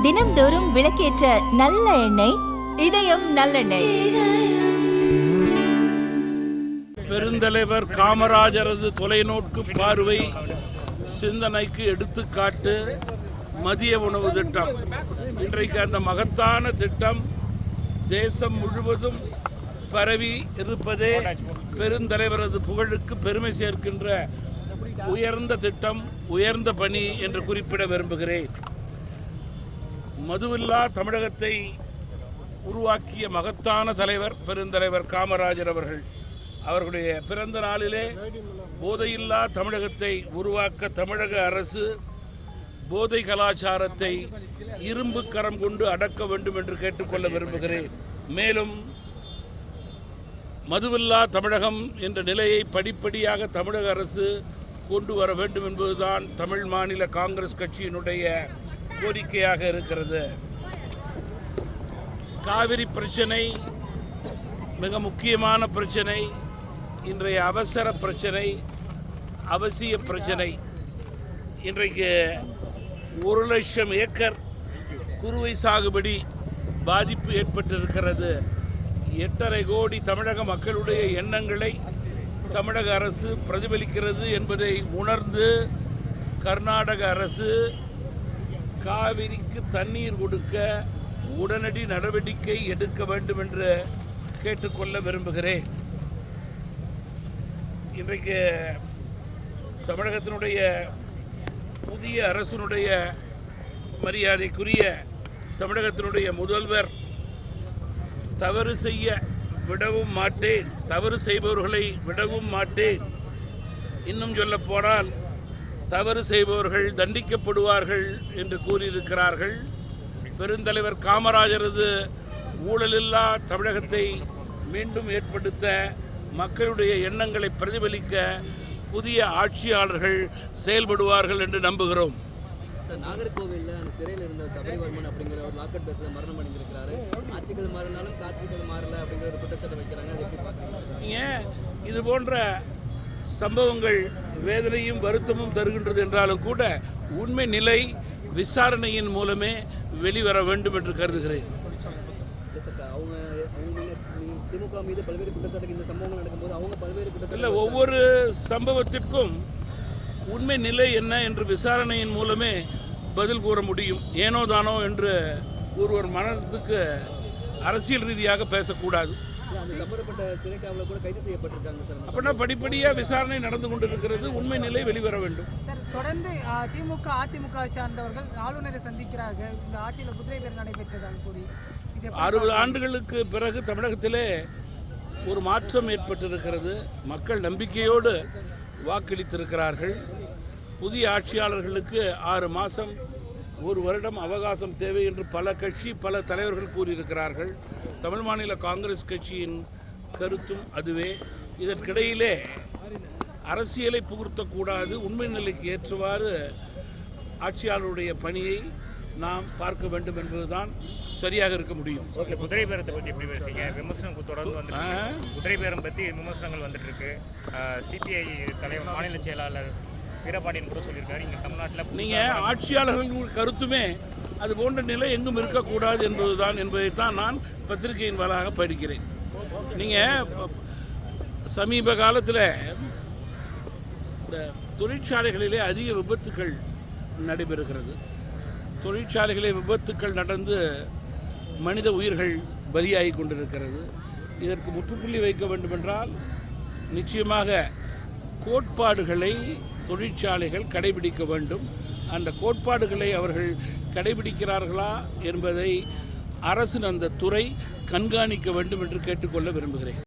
தினம்தோறும் விளக்கேற்ற நல்ல எண்ணெய் இதயம் நல்லெண்ணெய். பெருந்தலைவர் காமராஜரது தொலைநோக்கு பார்வை சிந்தனைக்கு எடுத்துக்காட்டு மதிய உணவு திட்டம். இன்றைக்கு அந்த மகத்தான திட்டம் தேசம் முழுவதும் பரவி இருப்பதே பெருந்தலைவரது புகழுக்கு பெருமை சேர்க்கின்ற உயர்ந்த திட்டம், உயர்ந்த பணி என்று குறிப்பிட விரும்புகிறேன். மதுவில்லா தமிழகத்தை உருவாக்கிய மகத்தான தலைவர் பெருந்தலைவர் காமராஜர் அவர்கள். அவர்களுடைய பிறந்த நாளிலே போதையில்லா தமிழகத்தை உருவாக்க தமிழக அரசு போதை கலாச்சாரத்தை இரும்பு கரம் கொண்டு அடக்க வேண்டும் என்று கேட்டுக்கொள்ள விரும்புகிறேன். மேலும் மதுவில்லா தமிழகம் என்ற நிலையை படிப்படியாக தமிழக அரசு கொண்டு வர வேண்டும் என்பதுதான் தமிழ் மாநில காங்கிரஸ் கட்சியினுடைய கோரிக்கையாக இருக்கிறது. காவிரி பிரச்சனை மிக முக்கியமான பிரச்சனை, இன்றைய அவசர பிரச்சனை, அவசிய பிரச்சனை. இன்றைக்கு 1,00,000 ஏக்கர் குறுவை சாகுபடி பாதிப்பு ஏற்பட்டிருக்கிறது. 8,5 கோடி தமிழக மக்களுடைய எண்ணங்களை தமிழக அரசு பிரதிபலிக்கிறது என்பதை உணர்ந்து கர்நாடக அரசு காவிரிக்கு தண்ணீர் கொடுக்க உடனடி நடவடிக்கை எடுக்க வேண்டும் என்று கேட்டுக்கொள்ள விரும்புகிறேன். இன்றைக்கு தமிழகத்தினுடைய புதிய அரசினுடைய மரியாதைக்குரிய தமிழகத்தினுடைய முதல்வர் தவறு செய்ய விடவும் மாட்டேன், தவறு செய்பவர்களை விடவும் மாட்டேன், இன்னும் சொல்ல போனால் தவறு செய்பவர்கள் தண்டிக்கப்படுவார்கள் என்று கூறியிருக்கிறார்கள். பெருந்தலைவர் காமராஜரது ஊழலில்லா தமிழகத்தை மீண்டும் ஏற்படுத்த, மக்களுடைய எண்ணங்களை பிரதிபலிக்க புதிய ஆட்சியாளர்கள் செயல்படுவார்கள் என்று நம்புகிறோம். நாகர்கோவிலில் அந்த சிறையில் இருந்த சபரிவர்மன் அப்படிங்கிற ஒரு லாக்கெட் பேஸில் மரணம் அடைந்திருக்கிறாரு. ஆட்சிகள் மாறினாலும் காட்சிகள் மாறல அப்படிங்கிற ஒரு குற்றச்சாட்டு வைக்கிறாங்க. அதை எப்படி பார்க்குறீங்க? நீங்கள் இது போன்ற சம்பவங்கள் வேதனையும் வருத்தமும் தருகின்றது என்றாலும் கூட உண்மை நிலை விசாரணையின் மூலமே வெளிவர வேண்டும் என்று கருதுகிறேன். அவங்க திமுக மீது பல்வேறு குற்றச்சாட்டுகள் இந்த சம்பவங்கள் நடக்கும்போது அவங்க பல்வேறு குற்றச்சாட்டு இல்லை, ஒவ்வொரு சம்பவத்திற்கும் உண்மை நிலை என்ன என்று விசாரணையின் மூலமே பதில் கூற முடியும். ஏனோ தானோ என்று ஒருவர் மனத்துக்கு அரசியல் ரீதியாக பேசக்கூடாது. சம்பந்தப்பட்ட சிறைக்காவலர் கூட கைது செய்யப்பட்டிருக்காங்க சார். அப்படின்னா படிப்படியாக விசாரணை நடந்து கொண்டிருக்கிறது, உண்மை நிலை வெளிவர வேண்டும். சார், தொடர்ந்து திமுக அதிமுக சார்ந்தவர்கள் ஆளுநரை சந்திக்கிறார்கள். இந்த ஆட்சியில் குதிரை பேர் நடைபெற்றதாக கூறி 60 ஆண்டுகளுக்கு பிறகு தமிழகத்திலே ஒரு மாற்றம் ஏற்பட்டிருக்கிறது. மக்கள் நம்பிக்கையோடு வாக்களித்திருக்கிறார்கள். புதிய ஆட்சியாளர்களுக்கு 6 மாதம் 1 வருடம் அவகாசம் தேவை என்று பல கட்சி பல தலைவர்கள் கூறியிருக்கிறார்கள். தமிழ் மாநில காங்கிரஸ் கட்சியின் கருத்தும் அதுவே. இதற்கிடையிலே அரசியலை புகுத்தக்கூடாது, உண்மை நிலைக்கு ஏற்றவாறு ஆட்சியாளருடைய பணியை நாம் பார்க்க வேண்டும் என்பதுதான் சரியாக இருக்க முடியும். ஓகே, குதிரை பேரத்தை பற்றி எப்படி பேசுறீங்க? விமர்சனம் தொடர்ந்து வந்து குதிரை பேரம் பற்றி விமர்சனங்கள் வந்துட்டு இருக்கு. சிபிஐ தலைவர் மாநில செயலாளர் வீரபாண்டியன் கூட சொல்லியிருக்காரு. இங்கே தமிழ்நாட்டில் நீங்கள் ஆட்சியாளர்கள் கருத்துமே அது போன்ற நிலை எங்கும் இருக்கக்கூடாது என்பதைத்தான் நான் பத்திரிகையின் வாயிலாக படிக்கிறேன். நீங்கள் சமீப காலத்தில் இந்த தொழிற்சாலைகளிலே அதிக விபத்துக்கள் நடைபெறுகிறது. தொழிற்சாலைகளிலே விபத்துக்கள் நடந்து மனித உயிர்கள் பலியாகி கொண்டிருக்கிறது. இதற்கு முற்றுப்புள்ளி வைக்க வேண்டுமென்றால் நிச்சயமாக கோட்பாடுகளை தொழிற்சாலைகள் கடைபிடிக்க வேண்டும். அந்த கோட்பாடுகளை அவர்கள் கடைபிடிக்கிறார்களா என்பதை அரசின் அந்த துறை கண்காணிக்க வேண்டும் என்று கேட்டுக்கொள்ள விரும்புகிறேன்.